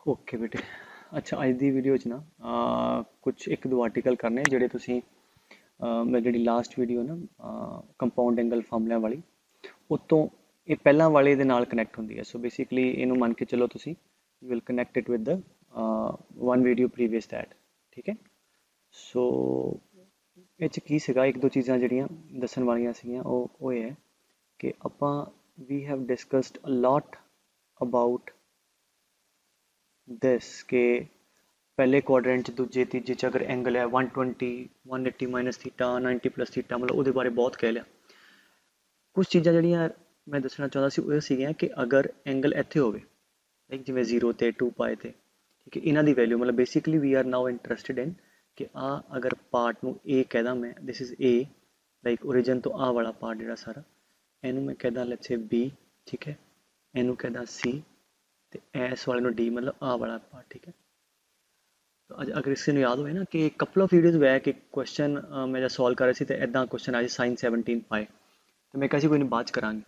Okay बेटे। अच्छा अज की वीडियो च ना कुछ एक दो आर्टिकल करने ਜਿਹੜੇ ਤੁਸੀਂ ਮੈਂ ਜਿਹੜੀ ਲਾਸਟ ਵੀਡੀਓ ਨਾ ਕੰਪਾਊਂਡ ਐਂਗਲ ਫਾਰਮੂਲਿਆਂ ਵਾਲੀ ਉਤੋਂ ਇਹ ਪਹਿਲਾਂ ਵਾਲੇ ਦੇ ਨਾਲ ਕਨੈਕਟ ਹੁੰਦੀ ਹੈ। ਸੋ ਬੇਸਿਕਲੀ ਇਹਨੂੰ ਮੰਨ ਕੇ ਚੱਲੋ ਤੁਸੀਂ you will connect it with the one video previous that. ਠੀਕ ਹੈ। ਸੋ ਇਹ 'ਚ ਕੀ ਸੀਗਾ, ਇੱਕ ਦੋ ਚੀਜ਼ਾਂ ਜਿਹੜੀਆਂ ਦੱਸਣ ਵਾਲੀਆਂ ਸੀਗੀਆਂ ਉਹ ਇਹ ਹੈ ਕਿ ਆਪਾਂ ਵੀ have discussed a lot about this के पहले क्वाड्रेंट दूजे तीजे च अगर एंगल है 120 180 माइनस थीटा 90 प्लस थीटा मतलब वो बारे बहुत कह लिया। कुछ चीज़ां जड़ियाँ मैं दसना चाहता सी वो सीगियां कि अगर एंगल इत्थे होवे लाइक जिवें 0 ते 2 पाए ते ठीक है इन्हां दी वैल्यू मतलब basically we are now interested in कि अगर पार्ट नूं ए कहदा मैं this is a like origin तो वाला पार्ट जिहड़ा सारा इनू मैं कहदा लेट्स से बी ठीक है इनू कहदा सी तो एस वाले नो डी मतलब वाला पार्ट ठीक है। तो अगर इससे याद हो ना कि कपल ऑफ वीडियोज बैक एक क्वेश्चन मैं जब सॉल्व कर रही थी तो इदा क्वेश्चन आया साइन 17 पाए तो मैं कैसे कोई नहीं बाद करांगे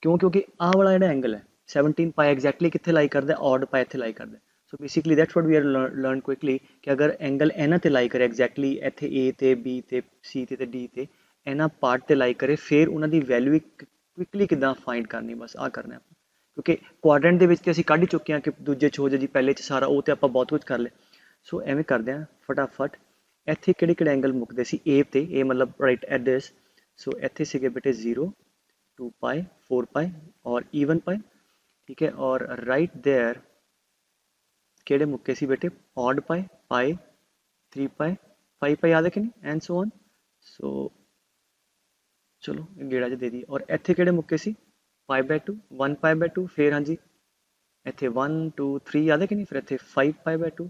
क्यों क्योंकि वाला जो एंगल है 17 पाए एग्जैक्टली कितने लाई करता है ऑड पाए इतने लाई करता है। So basically that's what we are learn quickly कि अगर एंगल इन्हां ते लाई करे एग्जैक्टली इत्थे ए ते बी ते सी ते डी ते इन्हां पार्ट ते लाई करे फिर उन्हां दी वैल्यू क्विकली किदां फाइंड करनी बस करना है क्योंकि क्वाड्रेंट ਦੇ ਵਿੱਚ ਤੇ ਅਸੀਂ ਕੱਢ ਹੀ ਚੁੱਕੇ ਹਾਂ ਕਿ ਦੂਜੇ ਚ ਹੋ ਜਾ ਜੀ ਪਹਿਲੇ ਚ ਸਾਰਾ ਉਹ ਤੇ ਆਪਾਂ ਬਹੁਤ ਕੁਝ ਕਰ ਲਿਆ। ਸੋ ਐਵੇਂ ਕਰਦੇ ਹਾਂ ਫਟਾਫਟ ਇੱਥੇ ਕਿਹੜੇ ਕਿਹੜੇ ਐਂਗਲ ਮੁੱਕਦੇ ਸੀ A ਤੇ A मतलब राइट एट दिस। सो ਇੱਥੇ ਸੀਗੇ ਬੇਟੇ 0 2 पाई 4 पाई और even पाई ठीक है और राइट देयर ਕਿਹੜੇ ਮੁੱਕੇ ਸੀ ਬੇਟੇ odd पाई पाई 3 पाई 5 पाई याद है कि नहीं एंड सो ऑन। सो चलो गेड़ा च दे दी और ਇੱਥੇ ਕਿਹੜੇ ਮੁੱਕੇ ਸੀ पाई बाय 2 1 पाई बाय 2 फिर हाँ जी इतने 1 2 3 याद है कि नहीं फिर इतने 5 pi by 2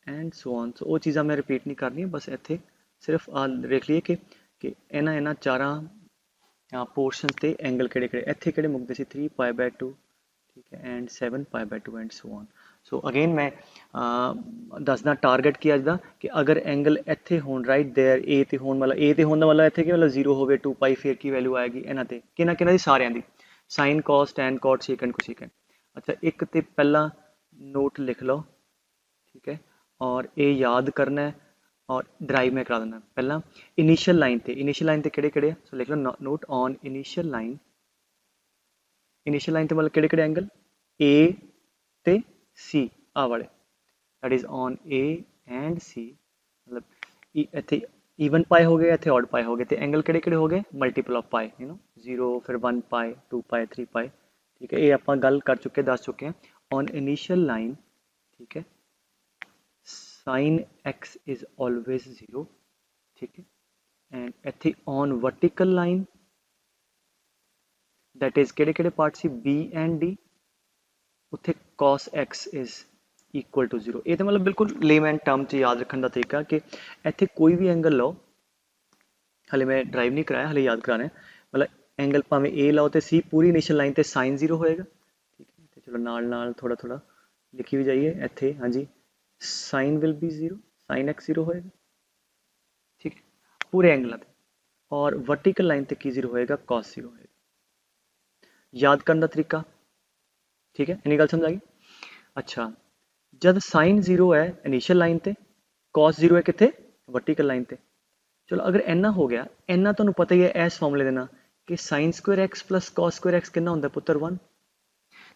and so on. So वो चीज़ा मैं रिपीट नहीं करनी बस इतने सिर्फ देख लीए कि इन्होंने चार पोर्शन से एंगल किहड़े किहड़े इतने किहड़े मुकते सी 3 पाई बाय 2 ठीक है and 7 pi by 2 and so on. So again मैं दसदा टारगेट की अज का कि अगर एंगल इतने हो राइट देयर ए तो हो मतलब ए तो होने मतलब इतने कि मतलब 0 हो 2 पाई फिर की वैल्यू आएगी इन्हों पर किन्हों की सारिया की sine cos tan cot secant cosecant. अच्छा एक तो पहला नोट लिख लो ठीक है और ये याद करना है और ड्राइव में करा देना। पहला इनिशियल लाइन ते किहड़े सो लिख लो नोट ऑन इनिशियल लाइन तो मतलब किहड़े एंगल ए ते सी वाले that is on A and C मतलब इत्थे ईवन पाए हो गए इतने ऑड पाए हो गए तो एंगल किहड़े हो गए मल्टीपल ऑफ पाए यू नो 0 फिर 1 पाए 2 पाए 3 पाए ठीक है ये आप गल कर चुके दस चुके हैं ऑन इनिशियल लाइन ठीक है साइन एक्स इज ऑलवेज 0 ठीक है एंड इत्थे on vertical line that is किहड़े part C B and D उत्थे cos x is equal to 0। ये तो मतलब बिल्कुल लेमैन टर्म च याद रखने का तरीका कि इत्थे कोई भी एंगल लो हले मैं ड्राइव नहीं कराया हले याद कराना है मतलब एंगल भावें ए लाओ तो सी पूरी इनिशियल लाइन तो साइन 0 होएगा ठीक है। तो चलो नाल थोड़ा थोड़ा लिखी भी जाइए इत्थे हाँ जी sine will be 0 sine x 0 होएगा ठीक है पूरे एंगलों पर और वर्टिकल लाइन तो की 0 होएगा कॉस 0 होएगा। याद करने का तरीका ठीक है इन्नी गल समझ आ गई। अच्छा जब साइन 0 है इनिशियल लाइन ते कॉस 0 है कितने वर्टिकल लाइन ते। चलो अगर इन्ना हो गया इन्ना तो पता ही है इस फॉर्मूले देना कि sine square x plus cos square x कितना होंगे पुत्र 1।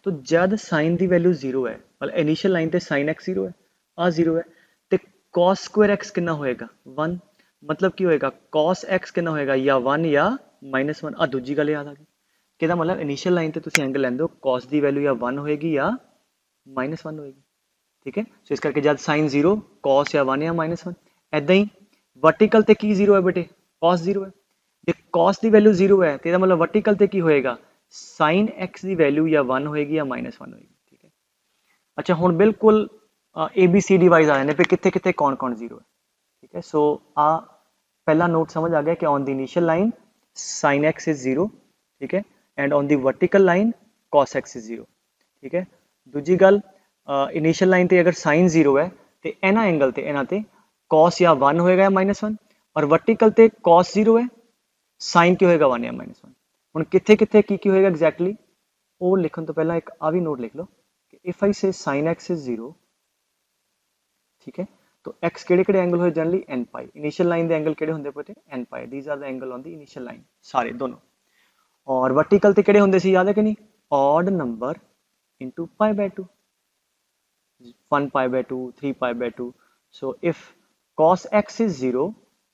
तो जब साइन की वैल्यू 0 है मतलब इनिशियल लाइन ते साइन एक्स 0 है 0 है तो कॉस स्क्वायर एक्स कितना होएगा 1 मतलब की होएगा कॉस एक्स कितना होएगा या 1 या -1 दूजी गल याद आ गई कि मतलब इनिशियल लाइन ते एंगल लेंदे हो कॉस की वैल्यू या 1 होएगी या -1 होएगी ठीक है। सो इस करके जब साइन 0 कॉस या 1 या -1 ऐदा ही वर्टिकल ते की 0 है बेटे कॉस 0 है जो कॉस की वैल्यू 0 है तो मतलब वर्टिकल ते की होएगा साइन एक्स की वैल्यू या 1 होएगी या -1 होएगी ठीक है। अच्छा हुण बिल्कुल ABCD वाइज आ जाने पे कितने कितने कौन कौन 0 है ठीक है। सो पहला नोट समझ आ गया कि on the initial line sine x is 0 ठीक है and on the vertical line cos x is 0 ठीक है। दूजी गल इनिशियल लाइन ते अगर साइन 0 है तो इन्हां एंगल ते इन्हां ते कॉस या 1 होएगा या -1 और वर्टिकल ते कॉस 0 है साइन की होएगा 1 या -1 हुण कित्थे कित्थे की होएगा एग्जैक्टली वो लिखण तो पहला एक भी नोट लिख लो कि इफ आई से साइन एक्स इज 0, ठीक है, तो एक्स केड़े एंगल होए generally n pi, initial line दे एंगल केड़े हुंदे पते n pi, these are the angle on the initial line सारे दोनों। और वर्टिकल ते केड़े हुंदे सी याद है कि नहीं, odd number into pi by 2, 1 pi by 2, 3 pi by 2. So if cos x is 0,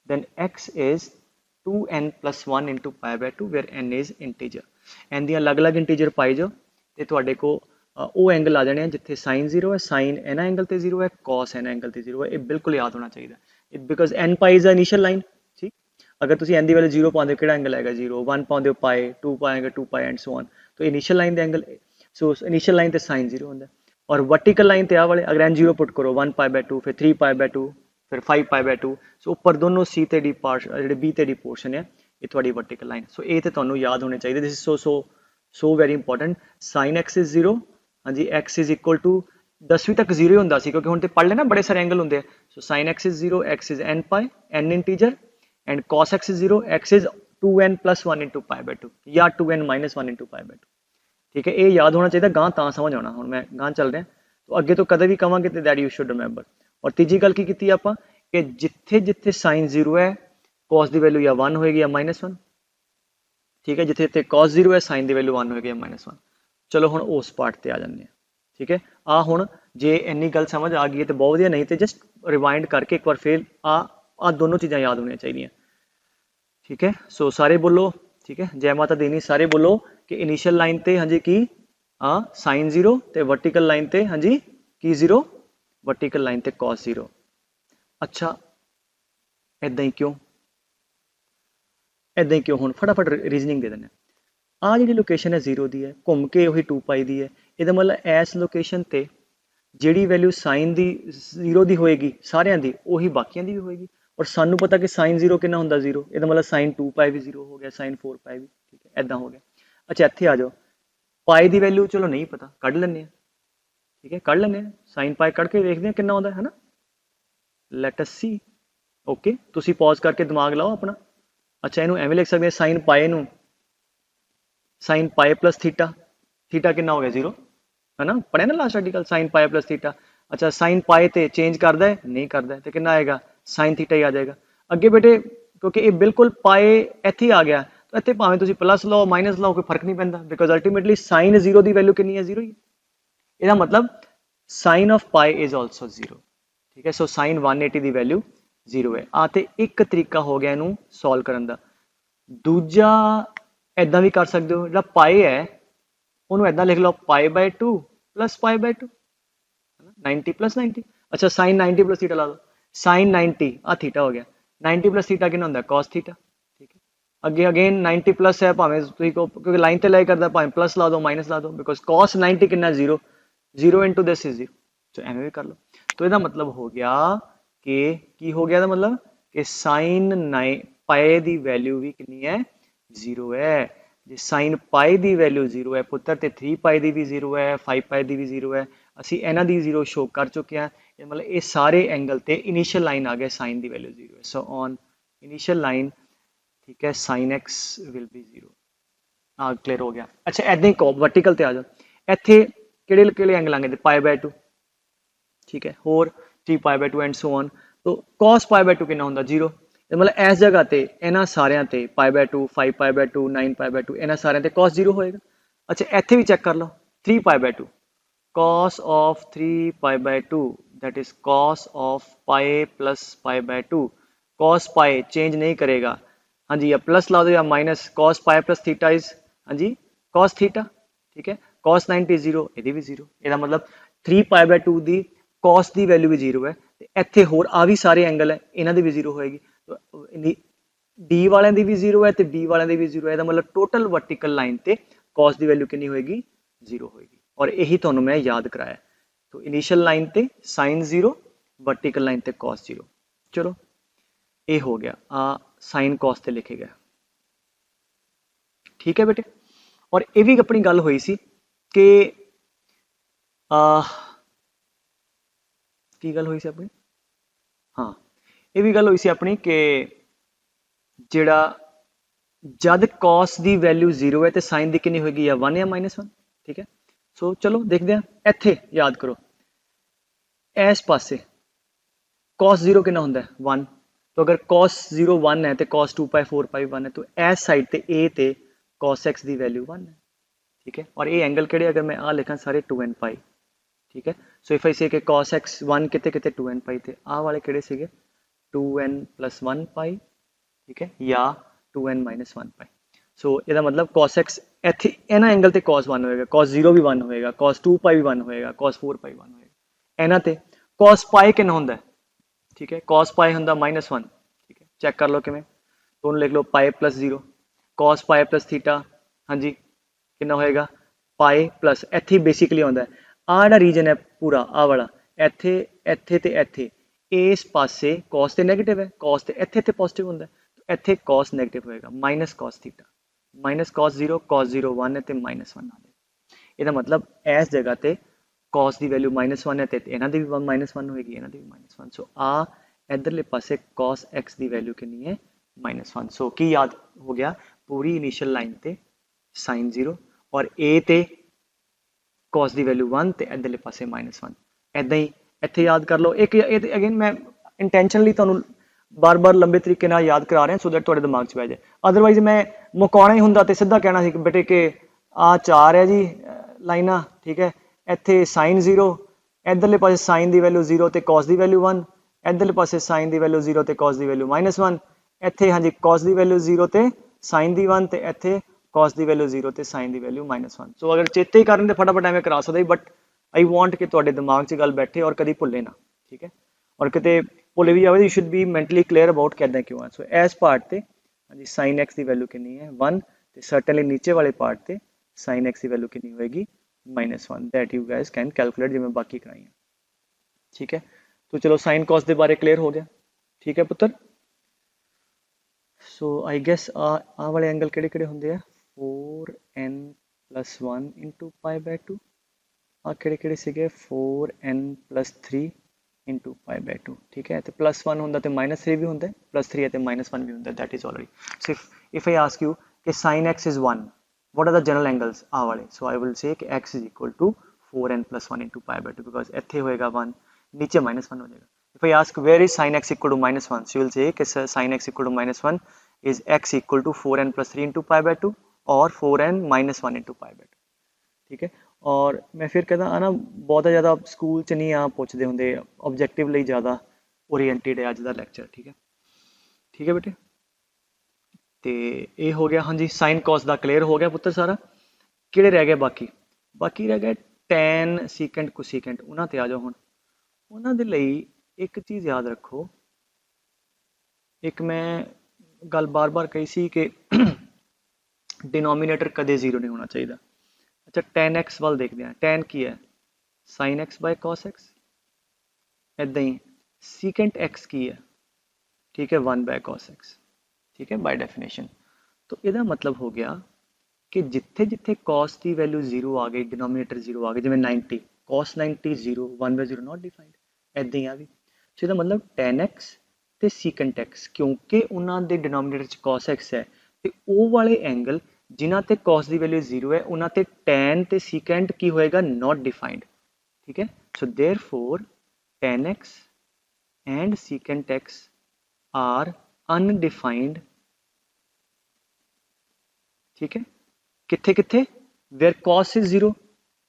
then x is 2n plus 1 into pi by 2, where n is integer. n ਦੀਆਂ ਅਲੱਗ-ਅਲੱਗ ਇੰਟੀਜਰ ਪਾਈ ਜਾਓ ਤੇ ਤੁਹਾਡੇ ਕੋ ਉਹ ਐਂਗਲ ਆ ਜਾਣੇ ਆ ਜਿੱਥੇ sin 0 ਹੈ, sin n ਐਂਗਲ ਤੇ 0 ਹੈ, cos n ਐਂਗਲ ਤੇ 0 ਹੈ। ਇਹ ਬਿਲਕੁਲ ਯਾਦ ਹੋਣਾ ਚਾਹੀਦਾ, it because n pi is the initial line, ਠੀਕ। ਅਗਰ ਤੁਸੀਂ n ਦੀ ਵੈਲਿਊ 0 ਪਾਉਂਦੇ ਹੋ ਕਿਹੜਾ ਐਂਗਲ ਆਏਗਾ 0, 1 ਪਾਉਂਦੇ ਹੋ pi, 2 ਪਾਏਗਾ 2 pi and so on, तो इनिशियल लाइन ਦੇ ਐਂਗਲ, ਸੋ ਇਨੀਸ਼ੀਅਲ ਲਾइन ਤੇ sin 0 ਹੁੰਦਾ। और वर्टिकल लाइन ते आ वाले अगर n 0 पुट करो 1 pi by 2, फिर 3 pi by 2, फिर 5 pi by 2, सो ऊपर दोनों C ते D पार्ट ਜਿਹੜੇ B ਤੇ D पोर्शन है ये ਤੁਹਾਡੀ वर्टिकल लाइन। सो ਇਹ ਤੇ ਤੁਹਾਨੂੰ ਯਾਦ ਹੋਣੇ ਚਾਹੀਦੇ, this is so very important. sin x is 0, हाँ जी, x is equal to 10ਵੀਂ तक 0 ही ਹੁੰਦਾ ਸੀ ਕਿਉਂਕਿ ਹੁਣ ਤੇ ਪੜ ਲੈਣਾ ਬੜੇ ਸਾਰੇ ਐਂਗਲ ਹੁੰਦੇ ਆ। सो sin x is 0, x is n pi, n integer, and cos x is 0, x is 2n plus 1 into pi by 2 या 2n minus 1 into pi by 2, ठीक है। ये याद होना चाहिए, गां ਤਾਂ समझ आना। ਹੁਣ मैं गां चल रहा तो अगे तो कदे भी कहांगे तो दैट यू शुड रिमेंबर। और तीजी गल की कीती आपां कि जिथे जिथे साइन 0 है cos की वैल्यू या 1 होएगी या -1, ठीक है। जिथे जिथे cos 0 है साइन की वैल्यू 1 होएगी या -1। चलो हुण उस पार्ट ते आ जांदे आ, ठीक है। आ हुण जे इन्नी गल समझ आ गई है तो बहुत वधिया, नहीं तो जस्ट रिवाइंड करके एक बार फिर आ दोनों चीज़ां याद होनी चाहिए, ठीक है। सो सारे बोलो, ठीक है, जय माता दी, सारे बोलो कि इनिशियल लाइन ते हाँ जी की साइन 0 ते वर्टिकल लाइन ते हाँ जी की 0, वर्टिकल लाइन ते cos 0। अच्छा इदां ही क्यों, इदां ही क्यों? हुण फटाफट रीजनिंग दे देने। आ जी लोकेशन है 0 दी है, घूम के वही 2 पाई दी है, इहदा मतलब इस लोकेशन ते जिहड़ी वैल्यू साइन दी 0 दी होएगी सारियां दी, उही बाकियां दी भी होएगी। और सानू पता कि साइन 0 कितना हुंदा 0, इहदा मतलब साइन 2 पाई भी 0 हो गया, साइन 4 पाई भी, ठीक है, इदां हो गया। अच्छा इत्थे आ जाओ, पाई की वैल्यू चलो नहीं पता, कढ़ लें, ठीक है, कढ़ लें, साइन पाई कढ़ के देखते हैं कितना आता है ना। लेट अस सी, ओके, तुसी पॉज करके दिमाग लाओ अपना। अच्छा इनू एवें लिख सकते हैं, साइन पाए नू sign pi plus theta, theta कितना हो गया 0, है ना, पढ़े ना last article, sine pi plus theta. अच्छा साइन पाए ते चेंज करता है, नहीं करता है, तो कितना आएगा साइन थीटा ही आ जाएगा अगे बेटे, क्योंकि ये बिल्कुल पाए इत्थे आ गया, तो इत्थे भावें तुसी प्लस लाओ माइनस लाओ कोई फर्क नहीं पैंदा, बिकॉज अल्टीमेटली साइन 0 की वैल्यू कितनी है 0 ही, ਇਹਦਾ मतलब sine of pi is also 0, ठीक है। सो साइन 180 की वैल्यू 0 है। आ ते एक तरीका हो गया इनू सॉल्व करने का। दूजा इदां भी कर सकते हो, जो पाई है उन्होंने इदां लिख लो pi by 2 plus pi by 2, 90 plus 90। अच्छा साइन 90 प्लस थीटा ला दो, साइन 90 आ थीटा हो गया, 90 प्लस थीटा कितना होंदा cos थीटा, ठीक है। अगे अगेन 90 प्लस है, भावें तुसीं को क्योंकि लाइन ते लाई करदा, भावें प्लस ला दो माइनस ला दो, बिकॉज cos 90 कितना 0, 0 इंटू दिस इज 0, तो एवं भी कर लो। तो यदा मतलब हो गया कि की हो गया, मतलब कि साइन पाए की वैल्यू भी कितनी है 0 है। जे साइन पाई की वैल्यू 0 है पुत्र, तो 3 पाई की भी 0 है, 5 पाई की भी 0 है, असी इन्हां दी 0 शो कर चुके हैं। मतलब ये सारे एंगल ते इनिशियल लाइन आ गए साइन की वैल्यू 0 है। सो ऑन इनिशियल लाइन, ठीक है, साइन एक्स विल बी 0। हाँ क्लियर हो गया। अच्छा ऐदा ही वर्टिकल ते आ जाओ, इत्थे ਕਿਹੜੇ ਕਿਹੜੇ एंगल आएंगे पाई बाय 2, ठीक है, होर 3 पाई बाय 2 एंड सो ऑन। तो cos पाई बाय 2 कितना होंदा 0, मतलब इस जगह ते इन्हां सारियां ते पाई by 2, 5 pi by 2, 9 pi by 2, इन्हां सारियां ते cos 0 होएगा। अच्छा इत्थे भी चेक कर लो 3 पाई by 2, cos of 3 pi by 2 that is cos of pi plus pi by 2, cos pi change नहीं करेगा, हाँ जी, या प्लस ला दो या minus, cos pi plus theta is हाँ जी cos थीटा, ठीक है। cos 90 0, ये भी 0, ਇਹਦਾ मतलब 3 पाई by 2 the cos the value ਵੀ 0 ਹੈ, ਤੇ ਇੱਥੇ ਹੋਰ ਆ ਵੀ ਸਾਰੇ ਐਂਗਲ ਹੈ ਇਹਨਾਂ ਦੀ ਵੀ 0 ਹੋਏਗੀ। D ਵਾਲਿਆਂ ਦੀ ਵੀ 0 ਹੈ ਤੇ B ਵਾਲਿਆਂ ਦੀ ਵੀ 0 ਹੈ, ਇਹਦਾ मतलब टोटल वर्टिकल लाइन ਤੇ cos ਦੀ ਵੈਲਿਊ ਕਿੰਨੀ ਹੋਏਗੀ 0 ਹੋਏਗੀ। और यही ਤੁਹਾਨੂੰ मैं याद कराया। तो इनिशियल लाइन ਤੇ sin 0, वर्टिकल लाइन ਤੇ cos 0। चलो ये हो गया, साइन cos ਤੇ लिखे गया, ठीक है बेटे। और ये भी अपनी गल हुई सी कि की गल हुई सी अपनी, हाँ ये भी गल हुई सी अपनी कि जिहड़ा जद cos की वैल्यू 0 है तो साइन की कितनी होगी या 1 या -1, ठीक है। ਸੋ ਚਲੋ ਦੇਖਦੇ ਹਾਂ। ਇੱਥੇ ਯਾਦ ਕਰੋ ਇਸ ਪਾਸੇ cos 0 ਕਿੰਨਾ ਹੁੰਦਾ ਹੈ 1। तो अगर cos 0 1 है तो cos 2 पाई 4 पाई 1 है, तो इस साइड ते a ते cos x की वैल्यू 1 है। ठीक है, और ये एंगल केड़े अगर मैं आ लिखा सारे 2n पाई। ठीक है, सो इफ आई से कि cos x 1 किते किते 2n पाई थे, आ वाले केड़े सीगे 2n प्लस 1 पाई। ठीक है, या 2n माइनस 1 पाई। सो ਇਹਦਾ मतलब cos x ਇੱਥੇ ਇਹਨਾਂ एंगल ਤੇ cos 1 ਹੋਏਗਾ, cos 0 भी 1 ਹੋਏਗਾ, cos 2 पाई भी 1 ਹੋਏਗਾ, cos 4 पाई 1 ਹੋਏਗਾ। ਇਹਨਾਂ ਤੇ cos पाई ਕਿੰਨਾ ਹੁੰਦਾ ਹੈ? ठीक है, cos पाई ਹੁੰਦਾ -1। ठीक है, चेक कर लो किवें, तो लिख लो pi plus 0 cos pi plus theta. हाँ जी, कितना होएगा पाई प्लस इत्थे बेसिकली आउंदा है आ जिहड़ा रीजन है पूरा आ वाला इत्थे इत्थे ते इत्थे इस पासे cos ते नेगेटिव है, cos ते इत्थे ते पॉजिटिव हुंदा है, तो इत्थे cos नेगेटिव होएगा minus cos theta minus cos 0 1 है ते -1 आ जाएगा। ਇਹਦਾ मतलब इस जगह ते cos की वैल्यू -1 है तो इन्हां दी भी -1 होएगी, इन्हां दी भी -1। सो आ इधरले पासे cos x की वैल्यू कितनी है -1। सो की याद हो गया पूरी इनिशियल लाइन ते sin 0 और a ते cos की वैल्यू 1 ते इधरले पासे -1। इदां ही इत्थे याद कर लो। एक अगेन मैं इंटेंशनली तुहानू बार बार लंबे तरीके नाल याद करा रहा सो दैट तुहाडे दिमाग च पै जाए, अदरवाइज मैं मुकाउणा ही हुंदा ते सिद्धा कहना सी बेटे कि आ 4 है जी लाइनां। ठीक है, ਇੱਥੇ sin 0 इधरले पासे sin की वैल्यू 0 ਤੇ cos की वैल्यू 1, इधरले पासे sin की वैल्यू 0 ਤੇ cos की वैल्यू -1। ਇੱਥੇ हाँ जी cos की वैल्यू 0 ਤੇ sin की 1 ਤੇ ਇੱਥੇ cos की वैल्यू 0 ਤੇ sin की वैल्यू -1। सो अगर चेते ही करन ते फटाफट एवें करा सकदे, बट आई वांट कि तुहाडे दिमाग 'ਚ गल बैठे और कभी भुल्ले ना। ठीक है, और किते भुल भी जावे, you should be mentally clear about कि इदां क्यों है। सो इस पार्ट ते हाँ जी sin x की वैल्यू कितनी है 1 ते सर्टेनली नीचे वाले पार्ट ते sin x की वैल्यू कितनी होएगी -1। That you guys can calculate जिवें बाकी कराई है। ठीक है, तो चलो साइन कॉस के बारे क्लियर हो गया। ठीक है पुत्र, सो आई गैस आ वाले एंगल किहड़े किहड़े हुंदे आ 4n plus 1 into pi by 2। आ किहड़े किहड़े सीगे 4n plus 3 into pi by 2। ठीक है, तो प्लस 1 हुंदा तो -3 भी हुंदा, प्लस 3 है तो -1 भी हुंदा। That is already. So if I ask you कि sin x is 1, what are the general angles आ वाले? So I will say कि x is equal to 4n plus 1 into pi by 2 because इत्थे होएगा 1, नीचे -1 हो जाएगा। If I ask where is sin x equal to -1, so you will say कि sin x equal to -1 is x equal to 4n plus 3 into pi by 2 और 4n minus 1 into pi by 2। ठीक है, और मैं फिर कहता आना बहुत ज़्यादा स्कूल च नहीं आ पुछदे हुंदे, ऑब्जेक्टिव ਲਈ ज़्यादा ओरिएंटेड है अज दा लैक्चर। ठीक है, ठीक है बेटे, तो ये हो गया हाँ जी साइन कॉस का क्लीयर हो गया पुत्र सारा। किहड़े रह गए बाकी? बाकी रह गए टैन सीकेंट कोसीकेंट, उन्हां ते आ जाओ हुण। उन्हां दे लई एक चीज़ याद रखो, एक मैं गल बार बार कही सी कि डिनोमीनेटर कदे 0 नहीं होना चाहिए। अच्छा टैन एक्स वाल देखते हैं, टैन की है sine x by cos x, इदां ही सीकेंट एक्स की है ठीक है 1 बाय कॉस एक्स। ठीक है, बाय डेफिनेशन। तो यदा मतलब हो गया कि जिथे जिथे कॉस की वैल्यू 0 आ गई, डिनोमीनेटर 0 आ गई, जिवें 90 कॉस 90 0 1 बाय 0 नॉट डिफाइंड, इदां ही आ भी। सो इसका मतलब tan x ते सीकेंट x क्योंकि उन्होंने दे डिनोमीनेटर च cos x है, तो वो वाले एंगल जिन्हां ते cos की वैल्यू 0 है उन्हां ते tan ते सीकेंट की होएगा नॉट डिफाइंड। ठीक है, so therefore tan x and secant x are undefined. ठीक है, किथे किथे वेयर cos इज 0,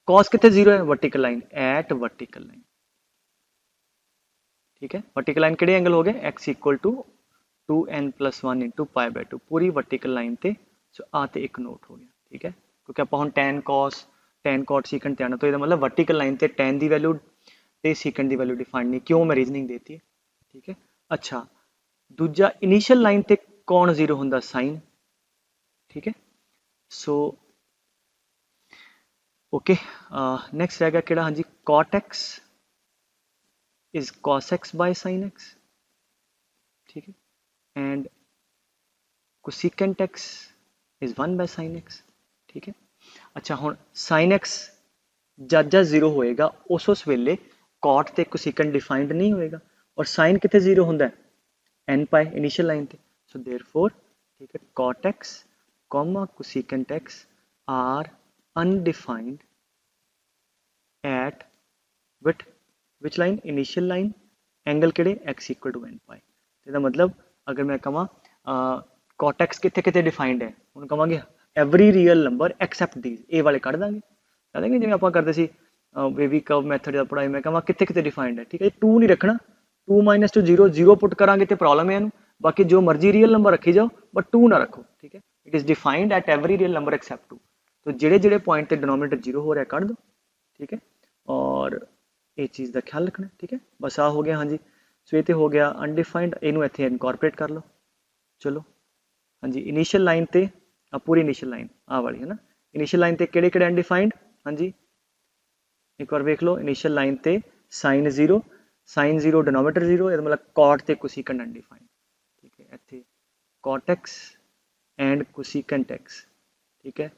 cos किथे 0 है vertical line, at vertical line. ठीक है, वर्टिकल लाइन किहड़े एंगल हो गए x equal to 2n plus 1 into pi by 2 पूरी वर्टिकल लाइन ते। सो आ ते एक नोट हो गया। ठीक है, क्योंकि आप हम tan cos tan cot secant ते आना, तो इसका मतलब वर्टिकल लाइन ते tan की वैल्यू ते सीकेंट की वैल्यू डिफाइंड नहीं, क्यों मैं रीजनिंग देती है। ठीक है, अच्छा दूजा इनिशियल लाइन ते कौन 0 हुंदा साइन। ठीक है, सो ओके नेक्स्ट रहेगा किहड़ा, हाँ जी cot x is cos x by sin x। ठीक है, and cosecant x is 1 by sin x। ठीक है, अच्छा हुण sin x जद 0 होएगा उस वेले cot ते cosecant डिफाइंड नहीं होएगा, और sin किथे 0 हुंदा है n पाई इनिशियल लाइन ते। सो देयरफॉर ठीक है cot x, cosecant x are undefined at with which line initial line angle किहड़े x equal to n pi ਇਹਦਾ मतलब अगर मैं कहां cot x कितने कितने डिफाइंड है ਹੁਣ ਕਹਾਂਗੇ every real number except these A वाले ਕੱਢ ਦਾਂਗੇ कह देंगे जिवें ਆਪਾਂ ਕਰਦੇ ਸੀ बेबी कर्व मैथड ਦਾ ਪੜਾਈ मैं कहां कितने कितने डिफाइंड है ठीक है 2 नहीं रखना 2 माइनस टू 0 0 पुट करांगे तो प्रॉब्लम है ਇਹਨੂੰ बाकी जो मर्जी रियल नंबर रखी जाओ बट 2 ना रखो ठीक है it is defined at every real number accept 2 तो जेड़े जेड़े पॉइंट ते डिनोमिनेटर 0 हो रहा है काट दो ठीक है और ये चीज़ का ख्याल रखना ठीक है बस आ हो गया हाँ जी सो ये हो गया अनडिफाइंड इनू इत्थे इनकॉर्पोरेट कर लो चलो हाँ जी इनिशियल लाइन ते पूरी इनिशियल लाइन आ वाली है ना इनिशियल लाइन ते केड़े केड़े अनडिफाइंड हाँ जी एक बार देख लो इनिशियल लाइन ते साइन 0 डिनोमिनेटर 0 ये मतलब कॉट ते कोसिकेंट अनडिफाइंड ठीक है इत्थे cot x and cosecant x ठीक है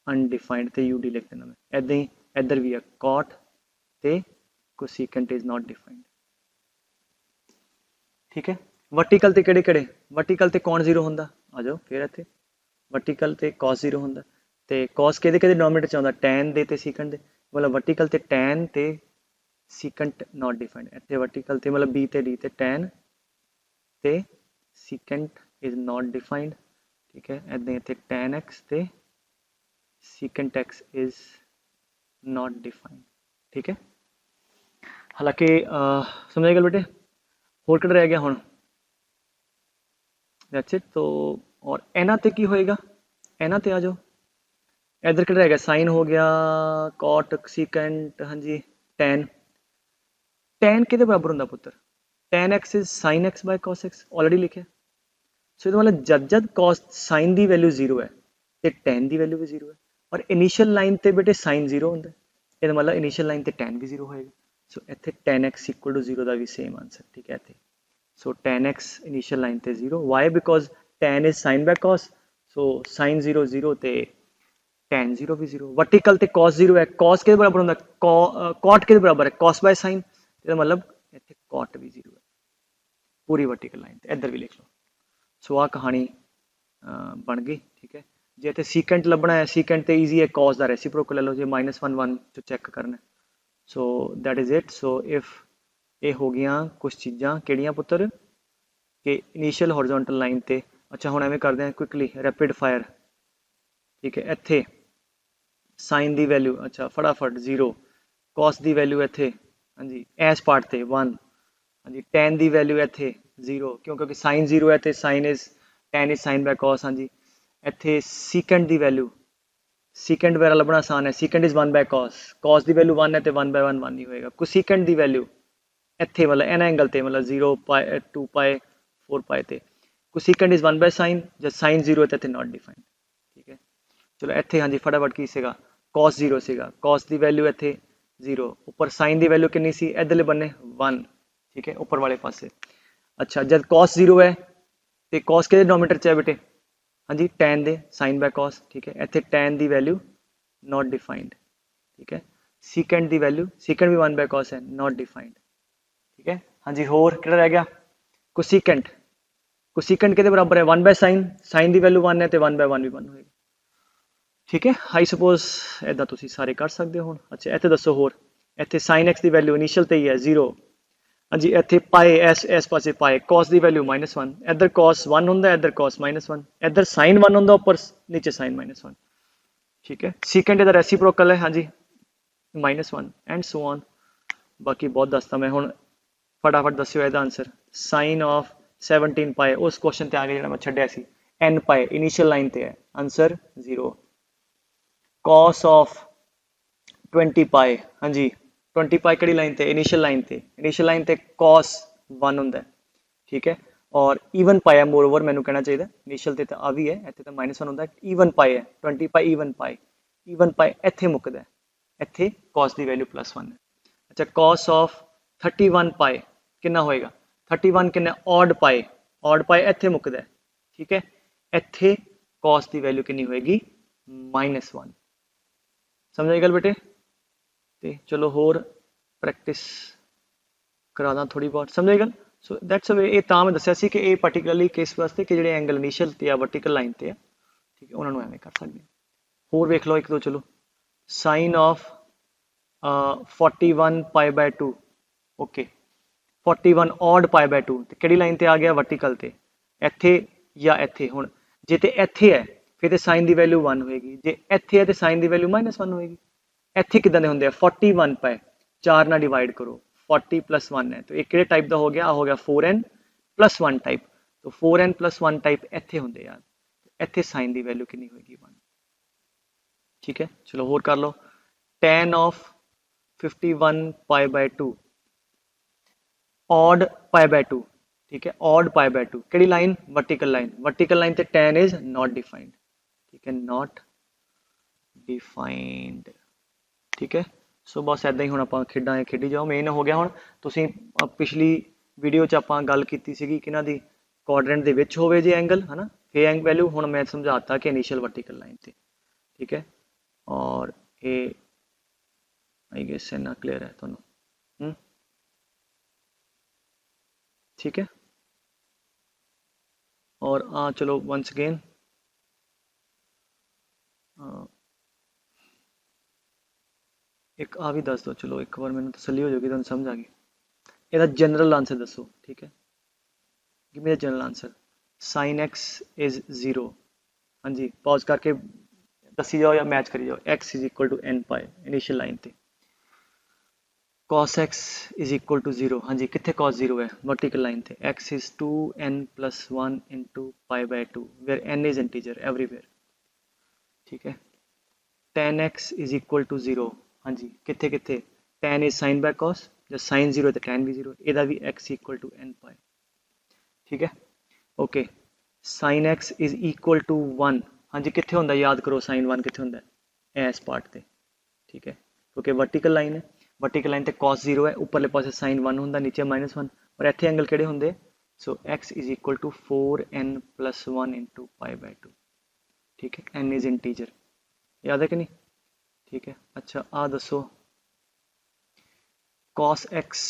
अनडिफाइंड ते यूडी लिख देना मैं ऐदा ही इधर भी है कॉट ते कोसिकेंट इज नॉट डिफाइंड ठीक है वर्टिकल ते केड़े केड़े वर्टिकल ते कौन 0 होंदा आ जाओ फिर इत्थे वर्टिकल ते cos 0 होंदा ते cos केदे केदे डिनोमिनेटर च आंदा tan दे ते secant दे मतलब वर्टिकल ते tan ते secant नॉट डिफाइंड इत्थे वर्टिकल ते मतलब b ते d ते tan ते secant इज नॉट डिफाइंड ठीक है ऐदा इत्थे tan x ते secant x is not defined ठीक है हालांकि समझ गए बेटे होर किहड़ा रह गया हुण दैट्स इट तो और इन्हां ते की होएगा इन्हां ते आ जाओ इधर किहड़ा रह गया साइन हो गया कॉट सीकेंट हाँ जी tan किहदे बराबर हुंदा पुत्र tan x is sin x by cos x already लिखे सो इहदा मतलब जद जद cos sin दी वैल्यू 0 है ते tan दी वैल्यू भी 0 है और इनिशियल लाइन ते बेटे sin 0 हुंदा इहदा मतलब इनिशियल लाइन ते tan भी 0 होएगा सो इत्थे tan x इक्वल टू 0 दा भी सेम आंसर ठीक है इत्थे so tan x initial line ते 0 why because tan is sin by cos so sin 0 0 ते tan 0 भी 0 वर्टिकल ते cos 0 है cos के बराबर होंदा cot के बराबर है cos बाय sin ਇਹਦਾ मतलब ਇੱਥੇ cot भी 0 है पूरी वर्टिकल लाइन ਤੇ ਇੱਧਰ भी लिख लो सो आ कहानी बन गई ठीक है जे ਇੱਥੇ secant ਲੱਭਣਾ ਹੈ secant ਤੇ ਈਜ਼ੀ ਹੈ cos ਦਾ ਰੈਸਿਪਰੋਕਲ ਲੈ ਲਓ ਜੇ -1 1 ਚ ਚੈੱਕ ਕਰਨਾ so that is it so if ये हो गया कुछ चीज़ां ਕਿਹੜੀਆਂ ਪੁੱਤਰ कि इनिशियल हॉरिजॉन्टल लाइन ते अच्छा हुण एवें करदे हैं क्विकली रैपिड फायर ठीक है इत्थे साइन दी वैल्यू अच्छा फटाफट 0 कॉस दी वैल्यू इत्थे हाँ जी इस पार्ट ते 1 हाँ जी tan दी वैल्यू इत्थे 0 क्योंकि साइन 0 है तो sine is tan is sine by cos हाँ जी इत्थे सीकेंट दी वैल्यू सीकेंट वगैरह लभना आसान है सीकेंट इज 1 बाय cos दी वैल्यू 1 है तो 1 बाय 1 1 ही होएगा कोसिकेंट दी वैल्यू इत्थे मतलब एना एंगल ते मतलब 0 पाई 2 पाई 4 पाई ते कोसिकेंट इज 1 बाय साइन जब साइन 0 है तो इत्थे नॉट डिफाइंड ठीक है चलो इत्थे हाँ जी फटाफट की सीगा cos 0 सीगा cos दी वैल्यू इत्थे 0 ऊपर साइन दी वैल्यू कितनी सी इधरले बन्ने 1 ठीक है ऊपर वाले पासे अच्छा जब cos 0 है तो cos के डिनोमिनेटर च है बेटे हाँ जी tan they sign by cos ठीक है इत्थे tan the value not defined ठीक है सीकेंट दी वैल्यू सीकेंट भी 1 बाय cos है नॉट डिफाइंड ठीक है हाँ जी होर किहड़ा रह गया कोसिकेंट के बराबर है 1 बाय साइन दी वैल्यू 1 है तो 1 बाय 1 भी 1 होएगा ठीक है आई सपोज इदा तुसी सारे कर सकते हो अच्छा इत्थे दसो होर इत्थे sin x दी वैल्यू इनिशियल ते ही है 0 हाँ जी इत्थे पाए इस पासे पाए cos दी वैल्यू -1 इधर cos 1 हुंदा इधर cos -1 इधर sin 1 हुंदा ऊपर नीचे sin -1 ठीक है सीकेंट इधर रेसिप्रोकल है हाँ जी -1 एंड सो ऑन बाकी बहुत दसता मैं हुण फटाफट दस्यो इहदा आंसर साइन ऑफ 17 पाए उस क्वेश्चन ते आ गया जिहड़ा मैं छड्डिया सी n पाए इनिशियल लाइन ते है आंसर 0 cos ऑफ 20 पाए हाँ जी 20 पाए किहड़ी लाइन ते इनिशियल लाइन ते cos 1 हुंदा है ठीक है और ईवन पाए है मोर ओवर मैनू कहना चाहिए इनिशियल ते आ भी है इत्थे तो -1 हुंदा है ईवन पाए है 20 पाए ईवन पाए इत्थे मुकदा है इत्थे cos दी वैल्यू +1 है अच्छा cos ऑफ 31 पाए कितना होएगा 31 कितना ऑड पाए इत्थे मुकदा है ठीक है इत्थे cos दी वैल्यू कितनी होएगी -1 समझ आई गल बेटे ते चलो होर प्रैक्टिस करा दा थोड़ी बहुत समझ आई गल सो दैट्स वे ये तां मैं दस्सिया सी कि ये पर्टिकुलरली केस वास्ते कि जिहड़े एंगल इनिशियल ते या वर्टिकल लाइन ते है ठीक है उन्हां नूं एवें कर सकदे होर वेख लो एक दो चलो sine of 41 pi by 2 okay 41 odd pi by 2 ਤੇ ਕਿਹੜੀ ਲਾਈਨ ਤੇ ਆ ਗਿਆ ਵਰਟੀਕਲ ਤੇ ਇੱਥੇ ਜਾਂ ਇੱਥੇ ਹੁਣ ਜੇ ਤੇ ਇੱਥੇ ਹੈ ਫਿਰ ਤੇ ਸਾਈਨ ਦੀ ਵੈਲਿਊ 1 ਹੋਏਗੀ ਜੇ ਇੱਥੇ ਹੈ ਤੇ ਸਾਈਨ ਦੀ ਵੈਲਿਊ -1 ਹੋਏਗੀ ਇੱਥੇ ਕਿਦਾਂ ਦੇ ਹੁੰਦੇ ਆ 41 ਪਏ 4 ਨਾਲ ਡਿਵਾਈਡ ਕਰੋ 40 + 1 ਹੈ तो ਇਹ ਕਿਹੜੇ ਟਾਈਪ ਦਾ ਹੋ ਗਿਆ ਹੋ ਗਿਆ 4n + 1 टाइप तो 4n + 1 टाइप ਇੱਥੇ ਹੁੰਦੇ ਆ ਇੱਥੇ ਸਾਈਨ ਦੀ ਵੈਲਿਊ ਕਿੰਨੀ ਹੋਏਗੀ 1 ਠੀਕ ਹੈ ਚਲੋ ਹੋਰ ਕਰ ਲਓ tan of 51 pi by 2 odd pi by 2 ठीक है odd पाई बाय 2 ਕਿਹੜੀ ਲਾਈਨ वर्टिकल लाइन ਤੇ tan is not defined ठीक है not defined ठीक है सो बस ऐदा ही ਹੁਣ ਆਪਾਂ ਖੇਡਾਂ ਖੇਡੀ ਜਾਓ ਮੇਨ ਹੋ ਗਿਆ ਹੁਣ ਤੁਸੀਂ ਪਿਛਲੀ ਵੀਡੀਓ 'ਚ ਆਪਾਂ ਗੱਲ ਕੀਤੀ ਸੀਗੀ ਕਿ ਇਹਨਾਂ ਦੀ ਕੁਆਡਰੈਂਟ ਦੇ ਵਿੱਚ ਹੋਵੇ ਜੇ ਐਂਗਲ ਹਨਾ ਇਹ ਐਂਗਲ ਵੈਲਿਊ ਹੁਣ ਮੈਂ ਸਮਝਾਤਾ ਕਿ ਇਨੀਸ਼ੀਅਲ वर्टिकल लाइन ਤੇ ठीक है और ये आई गेस इतना क्लियर है ਤੁਹਾਨੂੰ ठीक है और चलो वंस अगेन एक भी दस दो चलो एक बार मैंने तसल्ली हो जाएगी तुम समझ आ गई ਇਹਦਾ जनरल आंसर दसो ठीक है give me the general answer sin x is 0 हाँ जी पॉज करके दसी जाओ या मैच करी जाओ x = n पाई इनिशियल लाइन ते cos x = 0 हाँ जी कितने cos 0 है वर्टिकल लाइन थे x is 2n + 1 * π/2 where n is integer everywhere ठीक है tan x = 0 हाँ जी कितने कितने tan is sin by cos जब sin 0 है तो tan भी 0 ਇਹਦਾ भी x = n पाई ठीक है ओके sin x = 1 हाँ जी कितने होंगे याद करो sin 1 कितने होंगे इस पार्ट ते ठीक है क्योंकि वर्टिकल लाइन है वर्टिकल लाइन ते cos 0 है उपरले पासे sin 1 होंगे नीचे -1 और इतने एंगल किहड़े होंगे सो x = 4n + 1 * π/2 ठीक है n इज इंटीजर याद है कि नहीं ठीक है अच्छा दसो cos x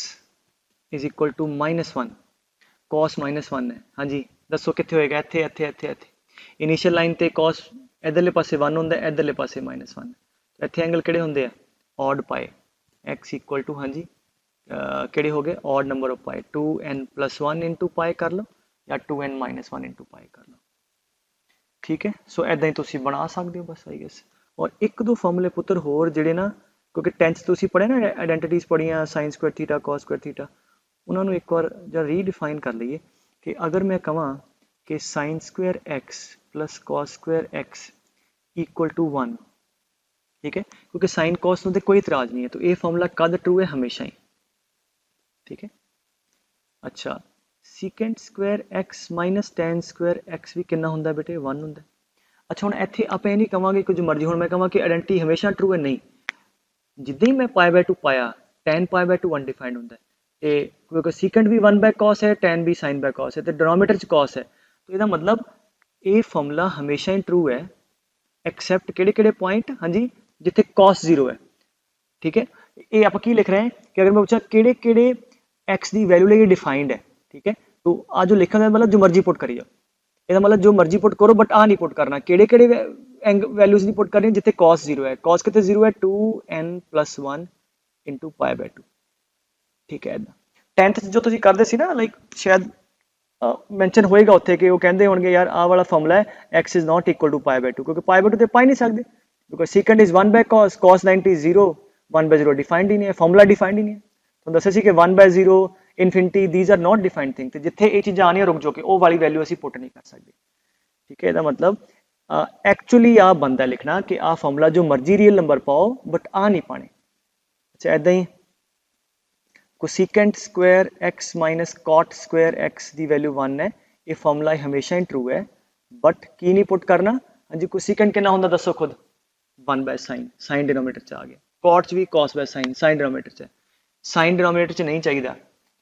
= -1 cos -1 है हाँ जी दसो कितने होएगा इत्थे इत्थे इत्थे इत्थे इनिशियल लाइन ते cos इधरले पासे 1 होंदा है इधरले पासे -1 इत्थे एंगल किहड़े होंदे आ ऑड पाई x = हाँ जी किहड़े हो गए odd number of pi 2n + 1 * पाई कर लो या 2n - 1 * पाई कर लो ठीक है सो ऐदा ही तुसीं बना सकते हो बस आई गेस और एक दो फॉर्मूले पुत्र होर जिहड़े ना क्योंकि 10th तुसीं पढ़े ना identities पढ़ियां sin² theta cos² theta उन्होंने एक बार जरा रीडिफाइन कर लीए कि अगर मैं कहां कि sin² x + cos² x = 1 ठीक है क्योंकि साइन कॉस में कोई इतराज नहीं है तो ये फॉर्मूला कद ट्रू है हमेशा ही ठीक है अच्छा sec² x - tan² x भी कितना होंगे बेटे 1 होंगे अच्छा हुण इत्थे आप ये नहीं कहांगे कुछ मर्जी हुण मैं कहां कि आइडेंटिटी हमेशा ट्रू है नहीं जिद्दां ही मैं π/2 पाया tan π/2 अनडिफाइंड होंगे क्योंकि सीकेंट भी 1/cos है tan भी sin by cos है तो डिनोमिनेटर च cos है तो इसका मतलब ये फॉर्मूला हमेशा ही ट्रू है एक्सैप्ट किहड़े पॉइंट हाँ जी जिथे cos 0 है ठीक है ये आप की लिख रहे हैं कि अगर मैं पूछा किहड़े x की वैल्यू लिए डिफाइंड है ठीक है तो आज जो लिखने का मतलब जो मर्जी पुट करी जाओ ਇਹਦਾ मतलब जो मर्जी पुट करो बट नहीं पुट करना किहड़े वैल्यूज नहीं पुट करनी जिथे cos 0 है cos कितने 0 है 2n + 1 * π/2 ठीक है इदा 10th जो तुसीं करदे सी ना लाइक शायद मैंशन होएगा उत्थे कि वो कहंदे होणगे यार आ वाला फॉर्मूला है x = π/2 क्योंकि π/2 ते पा ही नहीं सकते क्योंकि secant is 1/cos cos 90 0 1/0 defined ही नहीं है फॉर्मूला डिफाइंड ही नहीं है तो दस्सिया सी कि 1/0 infinity these are not defined thing जिथे ये चीज़ां आनियां रुक जाओ कि वो वाली वैल्यू असीं पुट नहीं कर सकते ठीक है इसका मतलब एक्चुअली आ बनता लिखना कि आ फॉर्मूला जो मर्जी रियल नंबर पाओ बट नहीं पाने अच्छा इदा ही cosecant² x - cot² x की वैल्यू 1 है ये फॉर्मूला हमेशा ही ट्रू है बट की नहीं पुट करना हाँ जी cosecant कितना होंगे दसो खुद 1/sin sin डिनोमिनेटर च आ गया cot भी cos/sin sin डिनोमिनेटर च sin डिनोमिनेटर च नहीं चाहिए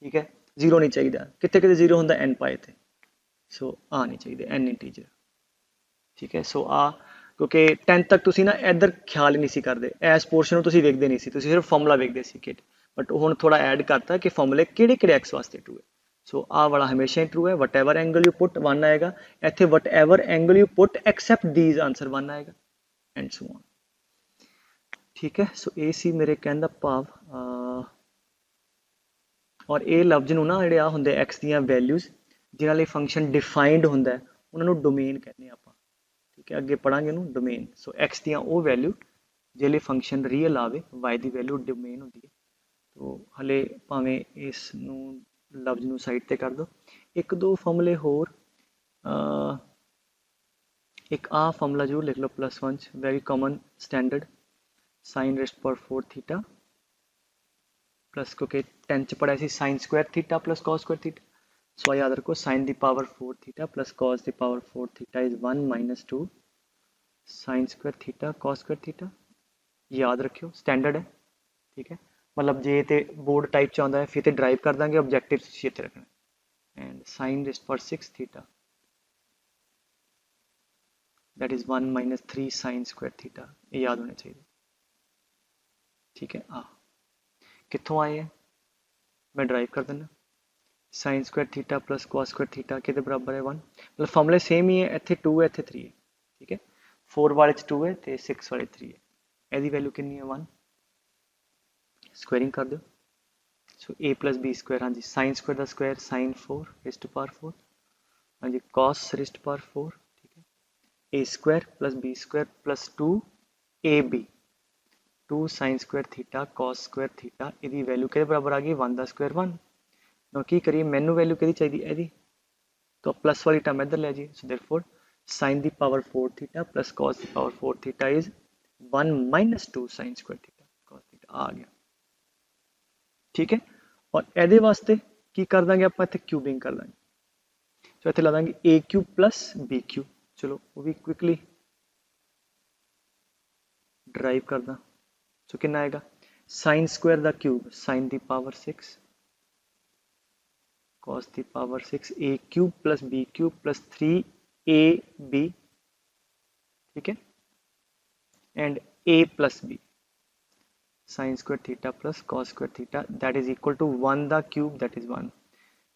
ठीक है 0 नहीं चाहिए कितने कितने 0 होंगे n पाए थे सो नहीं चाहिए n इंटीजर ठीक है सो क्योंकि 10th तक तुसी ना इधर ख्याल ही नहीं करते इस पोर्शन को वेखते नहीं सी सिर्फ फॉर्मूला वेखते सी कि बट हुण थोड़ा ऐड करता कि फॉर्मूले किहड़े एक्स वास्ते ट्रू है सो वाला हमेशा ही ट्रू है what ever angle you put 1 आएगा इत्थे what ever angle you put accept these answer 1 आएगा एंड सो ऑन ठीक है। सो ਇਹ ਸੀ ਮੇਰੇ ਕਹਿਣ ਦਾ ਭਾਵ ਔਰ ਇਹ ਲਫ਼ਜ਼ ਨੂੰ ਨਾ ਜਿਹੜੇ ਆ ਹੁੰਦੇ x ਦੀਆਂ ਵੈਲਿਊਜ਼ ਜਿਨ੍ਹਾਂ ਲਈ ਫੰਕਸ਼ਨ ਡਿਫਾਈਨਡ ਹੁੰਦਾ ਹੈ ਉਹਨਾਂ ਨੂੰ ਡੋਮੇਨ ਕਹਿੰਦੇ ਆ ਆਪਾਂ। ਠੀਕ ਹੈ, ਅੱਗੇ ਪੜਾਂਗੇ ਉਹਨੂੰ ਡੋਮੇਨ। ਸੋ x ਦੀਆਂ ਉਹ ਵੈਲਿਊ ਜਿਹੜੇ ਫੰਕਸ਼ਨ ਰੀਅਲ ਆਵੇ y ਦੀ ਵੈਲਿਊ ਡੋਮੇਨ ਹੁੰਦੀ ਹੈ। ਤੋ ਹਲੇ ਭਾਵੇਂ ਇਸ ਨੂੰ ਲਫ਼ਜ਼ ਨੂੰ ਸਾਈਡ ਤੇ ਕਰ ਦਿਓ। ਇੱਕ ਦੋ ਫਾਰਮੂਲੇ ਹੋਰ, एक आ फॉर्मूला जरूर लिख लो +1 very common standard sine raised पर 4 थीटा प्लस क्योंकि 10 च पढ़ा sine square theta plus cos square theta. So याद रखो साइन दी पावर 4 थीटा प्लस कॉस दी power 4 theta is 1 - 2 sine square theta cos square theta. याद रखियो स्टैंडर्ड है। ठीक है, मतलब जे तो बोर्ड टाइप च आंदा है फिर तो ड्राइव कर देंगे ऑब्जेक्टिव इत्थे रखना। एंड साइन रेस्ट पर 6 theta that is 1 - 3 sign square theta. ये याद होने चाहिए। ठीक है, कितों आए हैं मैं ड्राइव कर देना। Sign square theta plus cos square theta के बराबर है 1। मतलब फॉर्मूले सेम ही है, इतने 2 है इतने 3 है। ठीक है, 4 वाले 2 है तो 6 वाले 3 है। यदि वैल्यू कितनी है 1। स्क्वेयरिंग कर दो। सो a + b स्क्वायर, हाँ जी साइन स्क्वायर का स्क्वायर साइन 4 रेस्ट पावर 4, हाँ जी cos raised power 4। A square plus B square plus 2ab 2 sine square theta cos square theta. यदि वैल्यू के बराबर आ गई 1 का स्क्वायर 1। नो की करिए मैनू वैल्यू कि चाहिए यदि तो प्लस वाली टर्म इधर ले जी। सो देयरफॉर साइन दी पावर 4 थीटा प्लस कॉस दी power 4 theta is 1 - 2 sine square theta cos theta आ गया। ठीक है, और एदे वास्ते की कर देंगे आप इतने क्यूबिंग कर देंगे। तो इतने ला देंगे a³ + b³। चलो वो भी क्विकली ड्राइव करना। सो कितना आएगा साइन स्क्वायर दा क्यूब साइन दी पावर 6 कॉस दी पावर 6 a³ + b³ + 3ab। ठीक है, and a + b sine square theta plus cos square theta that is equal to 1 दा क्यूब दैट इज 1।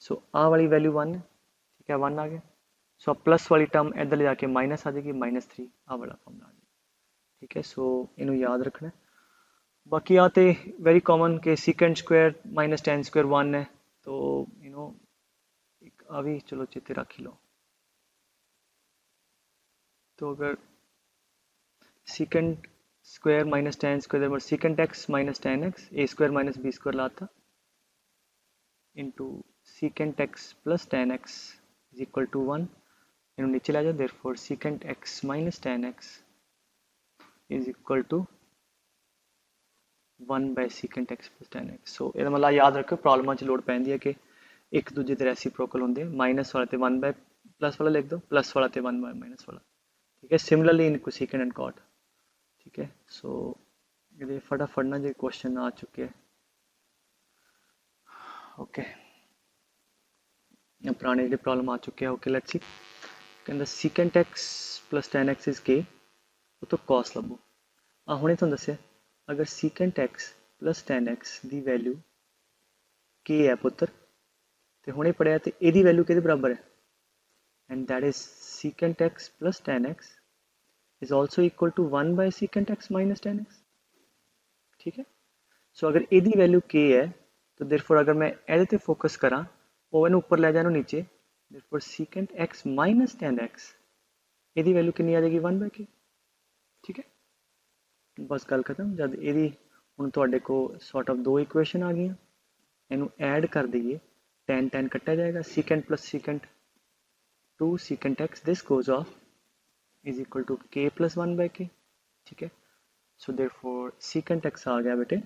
सो आ वाली वैल्यू 1 है। ठीक है, 1 आ गया। सो अब प्लस वाली टर्म इधर ले जाके माइनस आ जाएगी -3 आ वाला फॉर्मूला आ जाएगा। ठीक है, सो इनू याद रखना। बाकी आते वेरी कॉमन के सीकेंड स्क्वायर -10 स्क्वायर 1 है तो एक आ भी चलो चेते रख ही लो। तो अगर secant square -10 square secant x - 10x a² - b² लाता into secant x + 10x is equal to 1। इन्हों नीचे ला जाओ। Therefore secant x - 10x is equal to 1/सीकेंड x + 10x। सो ये मतलब याद रखो प्रॉब्लम च लोड़ पैंदी है कि एक दूजे के रेसिप्रोकल होंगे। माइनस वाला तो 1/+ वाला लिख दो, प्लस वाला तो 1/- वाला। ठीक है, similarly in cosecant and cot. ठीक है, सो ये फटाफट ना जो क्वेश्चन आ चुके हैं। ओके, पुराने जो प्रॉब्लम आ चुके हैं। Okay let's see. कहता सीकेंड x + 10x इज के वो तो कॉस लभो। हुणे तुहानूं दस्सिया अगर सीकेंड x + 10x की वैल्यू के है पुत्र तो हुणे पढ़िया तो यदी वैल्यू कि बराबर है and that is secant x + 10x is also equal to 1/सीकेंड x - 10x। ठीक है, सो अगर यदी वैल्यू के है तो देयरफॉर अगर मैं ये ते फोकस करा वो इन्हू ऊपर लै जाए नीचे। देयरफॉर सीकेंड x - 10x यदी वैल्यू कितनी आ जाएगी 1/k। ठीक है, बस गल खत्म। जब यदी हुण तुहाडे को सॉर्ट ऑफ 2 इक्वेशन आ गई, इनू ऐड कर दईए 10 कट्टा जाएगा। Secant + secant 2 secant x this goes off is equal to k + 1/k। ठीक है, सो देयरफॉर सीकेंड x आ गया बेटे,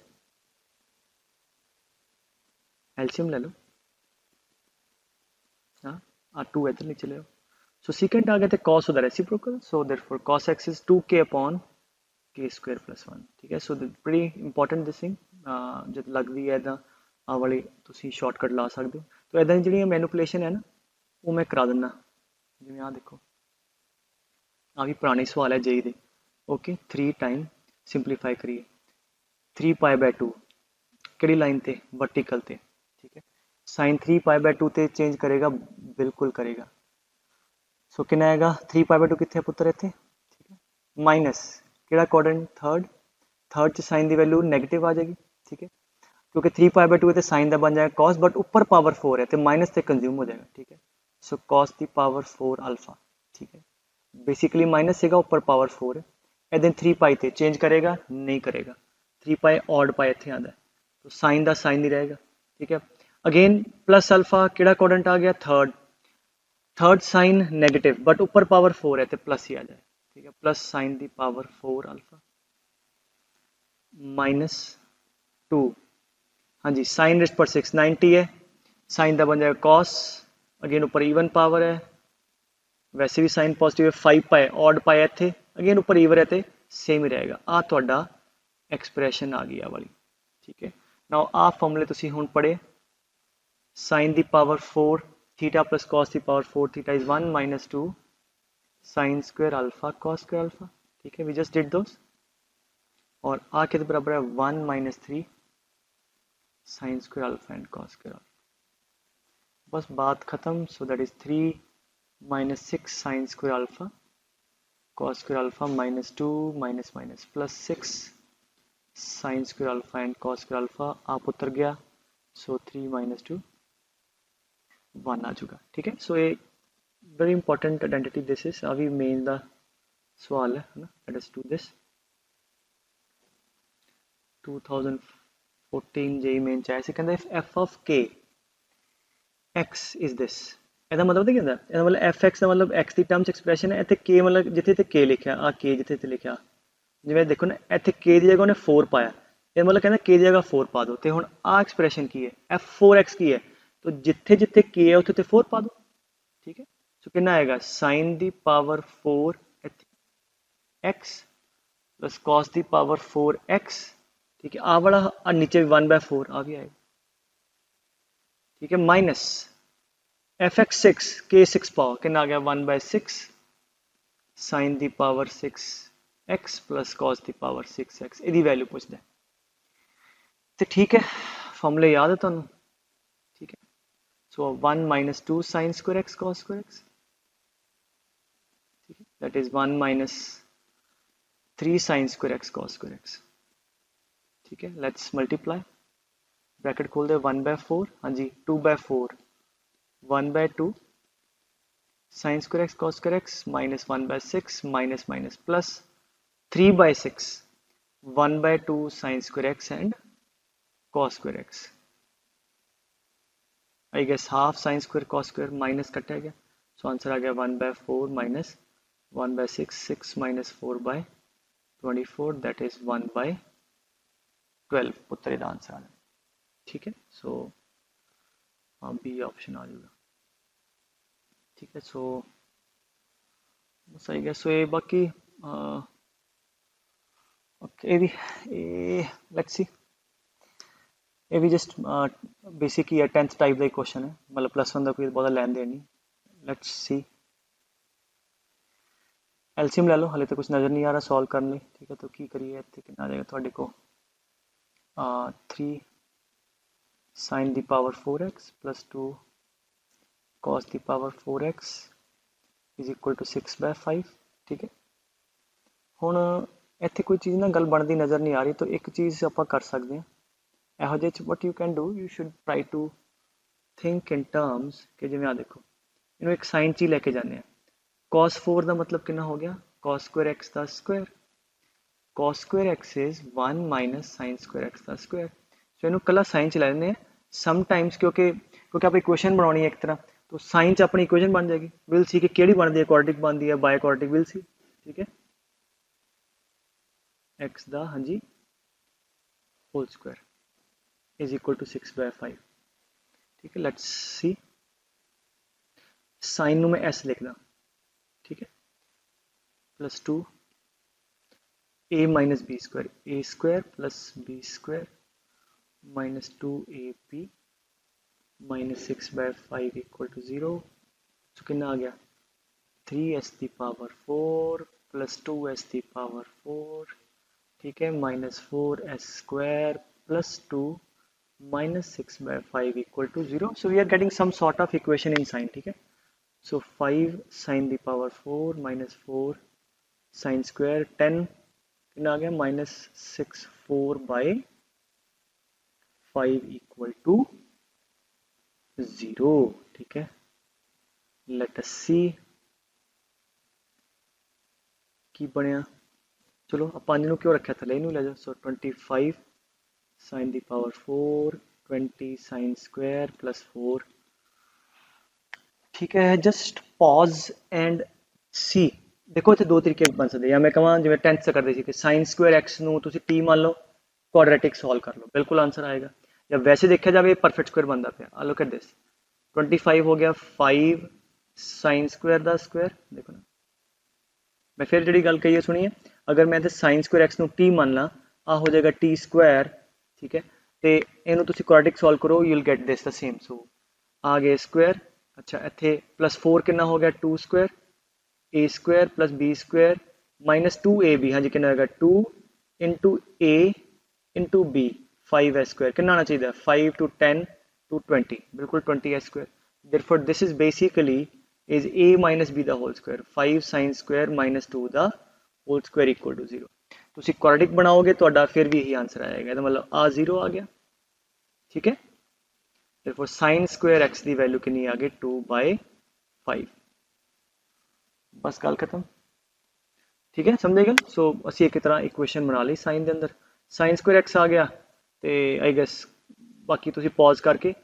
एलसीएम ले लो। हाँ 2 इधर नीचे ले लो। सो सीकेंड आ गया तो कॉस उधर reciprocal. So therefore cos x is 2k/k² + 1। ठीक है, सो बड़ी इंपॉर्टेंट दिस थिंग जब लगती है इदा आ वाली तुम शॉर्टकट ला सकते हो। तो इदा जी मैनिपुलेशन है ना वो मैं करा दिना। जिवें आ देखो आ भी पुराने सवाल है जेई दे। ओके 3 टाइम सिंपलीफाई करिए 3π/2 कि लाइन ते वर्टिकल ते। ठीक है, साइन 3π/2 ते चेंज करेगा बिल्कुल करेगा। सो कितना आएगा 3π/2 कितने पुत्र इतने। ठीक है, माइनस कि क्वाड्रेंट थर्ड थर्ड च साइन की वैल्यू नैगेटिव आ जाएगी, ठीक है, क्योंकि 3π/2 है तो साइन का बन जाएगा कॉस, बट ऊपर पावर 4 है तो माइनस से कंज्यूम हो जाएगा, ठीक है। सो कॉस की पावर 4 अल्फा, ठीक है, बेसिकली माइनस सेगा ऊपर पावर 4 है, एंड देन 3π थे चेंज करेगा नहीं करेगा, 3π ऑड पाई इतने आता है तो साइन का साइन ही रहेगा, ठीक है। अगेन प्लस अल्फा किहड़ा कोडेंट आ गया, third, third sine negative but ऊपर पावर 4 है तो प्लस ही आ जाए, ठीक है, प्लस साइन की पावर 4 अल्फा माइनस 2, हाँ जी, साइन रेस्ट पर 6 90 है, साइन का बन जाएगा कॉस, अगेन ऊपर इवन पावर है, वैसे भी साइन पॉजिटिव है, 5π ऑड पाई इतने अगेन ऊपर ईवन है तो सेम ही रहेगा, आ तुहाडा एक्सप्रैशन आ गई आ वाली, ठीक है। नाउ आ फॉर्मूले तुसीं हुण पढ़े, साइन की पावर 4 थीटा प्लस कॉस की power 4 theta is 1 minus 2 sine square alpha cos square alpha, ठीक है, वी जस्ट डिड दोस, और आ के बराबर है 1 minus 3 sine square alpha and cos square alpha, बस बात खत्म। So that is 3 minus 6 sine square alpha cos square alpha minus 2 minus minus plus 6 sine square alpha and cos square alpha, आप उतर गया, सो 3 माइनस 2 1 आ चुका, ठीक है। सो ये very important identity this is, अभी मेन का सवाल है ना, let us do this 2014 JEE main चाहे से कहता है f of k x is this, ਇਹਦਾ मतलब ਕੀ ਹੁੰਦਾ, ਇਹਦਾ मतलब एफ एक्स ਦਾ मतलब एक्स ਦੀ ਟਰਮ ਚ ਐਕਸਪ੍ਰੈਸ਼ਨ ਹੈ, ਇੱਥੇ k मतलब ਜਿੱਥੇ ਤੇ k ਲਿਖਿਆ ਆ k ਜਿੱਥੇ ਤੇ ਲਿਖਿਆ, ਜਿਵੇਂ ਦੇਖੋ ਨਾ ਇੱਥੇ k ਦੀ ਜਗ੍ਹਾ ਉਹਨੇ 4 ਪਾਇਆ, ਇਹ मतलब ਕਹਿੰਦਾ k ਦੀ ਜਗ੍ਹਾ 4 ਪਾ ਦਿਓ, ਤੇ ਹੁਣ ਆ ਐਕਸਪ੍ਰੈਸ਼ਨ ਕੀ ਹੈ f4x ਕੀ ਹੈ, तो जिथे जिथे k है उत्थे 4 पा दो, ठीक है। सो कितना आएगा साइन दी पावर 4 x प्लस कॉस दी पावर 4x, ठीक है, आ वाला नीचे 1/4 आ भी आएगा, ठीक है, माइनस fx6 k6 पाओ कितना आ गया 1/6 साइन दी पावर 6x प्लस कॉस दी पावर 6x, इसकी वैल्यू पूछता है, तो ठीक है, फॉर्मूले याद है तुहानू, ठीक है। So 1 minus 2 sin square x cos square x, that is 1 minus 3 sin square x cos square x, ठीक है। Let's multiply, ब्रैकेट खोल दे 1/4, हाँ जी 2/4 1/2 sin square x cos square x minus 1/6 minus minus plus 3/6 1/2 sin square x and cos square x, I guess half sine square cos square minus कटा गया, so answer आ गया 1/4 minus 1/6 6 minus 4/24, that is 1/12 उत्तर का answer आ गया, ठीक है। सो हाँ बी ऑप्शन आ जाएगा, ठीक है। सो सही गया, सो ये बाकी ओके भी लेट्स सी, ये भी जस्ट बेसिक ही है, 10th टाइप का क्वेश्चन है, मतलब +1 का कोई बहुत लैन देन नहीं। लेट्स सी एलसीएम ले लो, हाले तो कुछ नज़र नहीं आ रहा सॉल्व करने, ठीक है, तो की करिए इतने कितना आ जाएगा थोड़े को 3 साइन दी पावर 4x प्लस 2 कॉस दी power 4x is equal to 6/5, ठीक है। हुण इत्थे कोई चीज़ ना गल बनती नज़र नहीं आ रही, तो एक चीज़ आप कर सकते हैं ਇਹੋ ਜਿਹੇ ਚ what you can do, you should try to think in terms कि जिवें आ देखो ਇਹਨੂੰ एक साइन च ही लेके जाने cos 4 का मतलब कितना हो गया cos square x का square, cos square x is 1 minus sin square x का स्क्वायर, सो ਇਹਨੂੰ कला साइन च ले लेने समटाइम्स, क्योंकि आप इक्वेशन बनानी है एक तरह, तो साइन च अपनी इक्वेशन बन जाएगी, विल सी कि केड़ी बनती है क्वाड्रेटिक बनती है बाय क्वाड्रेटिक, विल सी, ठीक है, x का हाँ जी whole square is equal to 6/5, ठीक है। लेट्स सी साइन में s लिखना, ठीक है, plus 2 a minus B square, A square plus B square minus 2ab minus 6/5 equal to 0, तो कितना आ गया 3s की पावर 4 प्लस 2s की पावर 4, ठीक है, minus 4s square plus 2 minus 6/5 equal to 0, so we are getting some sort of equation in sine, ठीक है। So 5 sin the power 4 minus 4 sin square 10 कितना आ गया -64/5 इक्वल टू 0। ठीक है, लेट अस सी की बनया। चलो आप 5 ਨੂੰ क्यों रखा थले इनू ले जाओ। सो 25 sin ਦੀ ਪਾਵਰ 4 20 sin स्क्वायर प्लस 4। ठीक है, जस्ट पॉज एंड सी। देखो इतने दो तरीके बन सकते हैं, मैं कਹਾਂ जिवें 10th से करते थे कि sin स्क्वायर x ਨੂੰ ਤੁਸੀਂ t मान लो, क्वाड्रेटिक सॉल्व कर लो, बिल्कुल आंसर आएगा। या वैसे देखा जाए परफेक्ट स्क्वायर बनता पे। आ लुक एट दिस, 25 हो गया 5 sin स्क्वायर ਦਾ स्क्वायर। देखो ना, मैं फिर जी गल कही है सुनिए, अगर मैं इतने sin स्क्वायर x ਨੂੰ t मान ला, आ हो जाएगा t स्क्वायर। ठीक है, तो इनू तुसी क्वाड्रेटिक सॉल्व करो, you will get this the same. So आ गए स्क्वायर, अच्छा इत्थे प्लस 4 कितना हो गया 2 square A square plus B square -2ab। हाँ जी, कितना होगा 2 into A into B 5 square. कितना आना चाहिए 5 to 10 to 20, बिल्कुल 20 square. Therefore this is basically is a minus b the whole square, 5 sin square minus 2 the whole square equal to 0। ਤੁਸੀਂ quadratic बनाओगे तो फिर भी यही आंसर आएगा, तो मतलब आ 0 आ गया। ठीक है, therefore sin square x की वैल्यू कितनी आ गई 2/5। बस गल खत्म। ठीक है, समझे गल। सो असी एक तरह इक्वेशन बना ली साइन के अंदर, sin square x आ गया। तो आई गैस बाकी तुसी पॉज करके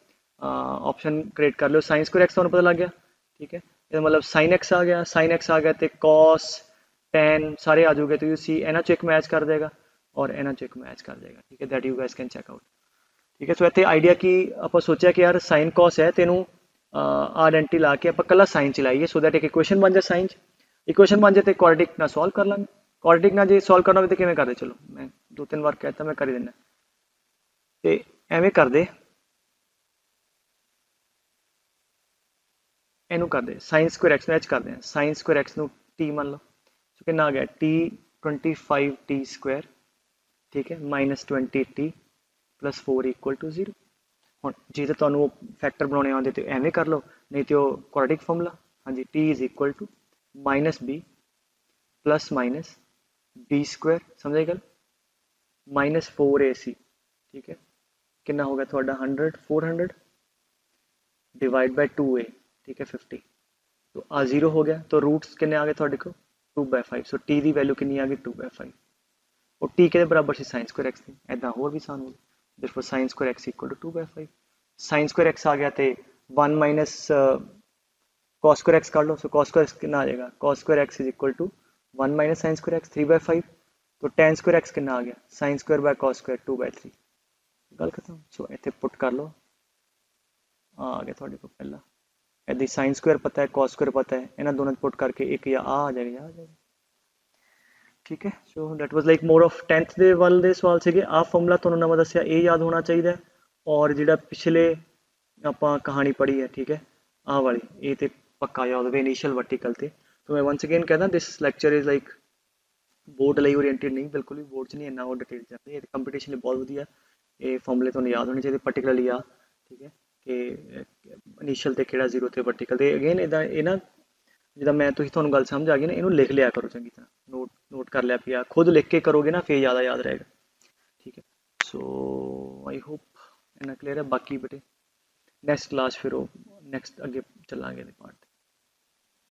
ऑप्शन क्रिएट कर लो। sin square x तो पता लग गया। ठीक है, ये मतलब sin x आ गया, sin x आ गया तो cos tan सारे आ जाओगे, तो यू सी इन्हों चो एक मैच कर देगा और इन्हों चो एक मैच कर देगा। ठीक है, that you guys can check out. ठीक है, सो इतने आइडिया की आप सोचा कि यार sin cos है, तेनों आइडेंटिटी ला के आप कला साइन चलाइए, सो दैट एक इक्वेशन बन जाए। साइन इक्वेशन बन जाए तो क्वाड्रेटिक ना सॉल्व कर लेंगे। क्वाड्रेटिक ना जो सॉल्व करना हो तो किमें कर दे, चलो मैं 2-3 बार कहता मैं कर ही देना। तो एवें कर दे, इनू कर दे sin स्क्वायर x मैच कर दें, sin स्क्वायर x ਨੂੰ t मान लो, तो कितना आ गया t 25t स्क्वायर। ठीक है, -20t प्लस 4 इक्वल टू 0। ਹੁਣ ਜੇ ਤਾਂ ਤੁਹਾਨੂੰ ਫੈਕਟਰ ਬਣਾਉਣੇ ਆਉਂਦੇ ਤੇ ਐਵੇਂ ਕਰ ਲਓ, ਨਹੀਂ ਤੇ ਉਹ ਕੁਆਡ੍ਰੈਟਿਕ ਫਾਰਮੂਲਾ। ਹਾਂਜੀ, t is equal to -b plus minus b square, समझे गल, -4ac। ठीक है, कितना हो गया थोड़ा 100 400 डिवाइड बाय 2a। ठीक है, 50। तो आ 0 हो गया, तो रूट्स कितने आ गए थोड़े को 2/5। सो t की वैल्यू कितनी आ गई 2/5। और t के बराबर से sin स्क्वायर x थी, ऐदा होर भी आसान हो गया। therefore sin square x equal to 2/5। sin square x आ गया तो 1 माइनस cos स्क्वायर x कर लो। सो cos स्क्वायर x कितना आ जाएगा, cos square x is equal to 1 minus sin square x 3/5। तो tan स्क्वायर x कितना आ गया, sin square by cos square 2/3। गल खत्म। सो इतने पुट कर लो, आ गया थोड़े को पहला। यदि साइन स्क्वायर पता है, cos स्क्वायर पता है, इन्होंने दोनों पुट करके एक या आ जाएगा या आ जाएगा। ठीक है, so that was like more of 10th ਦੇ ਵੱਲ ਦੇ ਸਵਾਲ ਸੀਗੇ। ਆ ਫਾਰਮੂਲਾ ਤੁਹਾਨੂੰ ਨਵਾਂ ਦੱਸਿਆ ਇਹ ਯਾਦ ਹੋਣਾ ਚਾਹੀਦਾ, ਔਰ ਜਿਹੜਾ ਪਿਛਲੇ ਆਪਾਂ ਕਹਾਣੀ ਪੜ੍ਹੀ ਹੈ, ਠੀਕ ਹੈ, ਆਹ ਵਾਲੀ ਇਹ ਤੇ ਪੱਕਾ ਯਾਦ ਹੋਵੇ ਇਨੀਸ਼ੀਅਲ ਵਰਟੀਕਲ ਤੇ। तो मैं वंस अगेन कहता this lecture is like board ਲਈ ओरिएंटेड नहीं, बिल्कुल भी बोर्ड 'ਚ नहीं इन्ना वो डिटेल जाते। ये कंपटीशन ਲਈ बहुत ਵਧੀਆ ਇਹ ਫਾਰਮੂਲੇ ਤੁਹਾਨੂੰ ਯਾਦ ਹੋਣੇ ਚਾਹੀਦੇ ਪਾਰਟਿਕੂਲਰਲੀ ਆ। ਠੀਕ ਹੈ, ਕਿ ਇਨੀਸ਼ੀਅਲ ਤੇ ਕਿਹੜਾ ਜ਼ੀਰੋ ਤੇ ਵਰਟੀਕਲ ਤੇ ਅਗੇਨ ਇਦਾਂ ਇਹ ਨਾ ਜਿੱਦਾਂ ਮੈਂ ਤੁਹਾਨੂੰ ਗੱਲ ਸਮਝ ਆ ਗਈ ਨਾ, ਇਹਨੂੰ ਲਿਖ ਲਿਆ ਕਰੋ ਚੰਗੀ ਤਰ੍ਹਾਂ, ਨੋਟ ਕਰ ਲਿਆ ਪਿਆ, ਖੁਦ ਲਿਖ ਕੇ ਕਰੋਗੇ ਨਾ ਫਿਰ ਜ਼ਿਆਦਾ ਯਾਦ ਰਹੇਗਾ। ਠੀਕ ਹੈ, ਸੋ ਆਈ ਹੋਪ ਇੰਨਾ ਕਲੀਅਰ ਹੈ। ਬਾਕੀ ਬੇਟੇ ਨੈਕਸਟ ਕਲਾਸ ਫਿਰ ਉਹ ਨੈਕਸਟ ਅੱਗੇ ਚੱਲਾਂਗੇ ਦੇ ਪਾਰਟ।